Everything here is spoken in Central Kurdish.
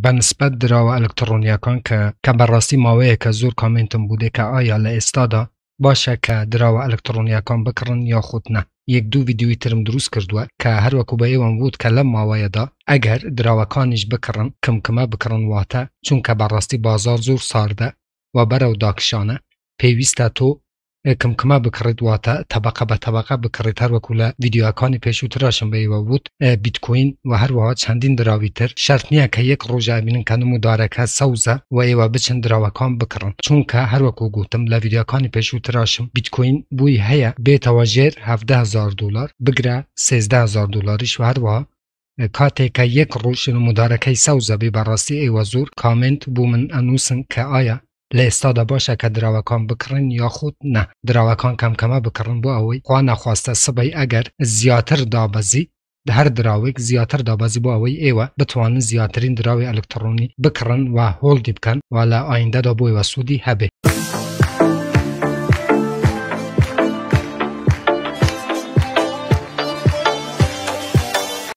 بنسبت دراوە ئەلکترۆنیەکان کە بەڕاستی ماوەیە کە زۆر کامنتم بوودێ کە ئایا لە ئێستادا باشە کە دراوە ئەلکترۆنیەکان بکڕن یاخود نە. یەک دوو ڤیدیۆی ترم دروست کردووە کە هەروەکو بە ئێوەم وت کە لەم ماوەیەدا ئەگەر دراوەکانیش بکڕن کمکمە بکڕن واتە چونکە بەڕاستی بازار زۆر ساردە و بەرەو داکشانە پێویستە تۆ کمکمە بکڕیت واتە تەبەقە بە تەبەقە بکڕیت هەروەکو لە ڤیدیۆەکانی پێشووتراشم بە ئێوە وت بیتکۆین و هەروەها چەندین دراوی تر شەرت نییە کە یەک ڕۆژە بینن کە نمودارەکە سەوزە و ئێوە بچن دراوەکان بکڕن چونکە هەروەکو گوتم لە ڤیدیۆەکانی پێشووتراشم بیتکۆین بووی هەیە بێتەوە ژێر $17,000 بگرە $13,000 و هەروەها کاتێکە یەک ڕۆژ نمودارەکەی سەوزە بێ بەڕاستی ئێوە زۆر کامنت بوو من ئەنووسن کە ئایا لە ئێستادا باشە کە دراوەکان بکڕن یاخود نە دراوەکان کەمکەمە بکڕن بۆ ئەوەی خوا نەخواستە سبەی ئەگەر زیاتر دابەزی هەر دراوێک زیاتر دابەزی بۆ ئەوەی ئێوە بتوانن زیاترین دراوی ئەلکترۆنی بکڕن و هۆڵدی بکەن و لە ئایندەدا بۆ ئێوە سوودی هەبێ.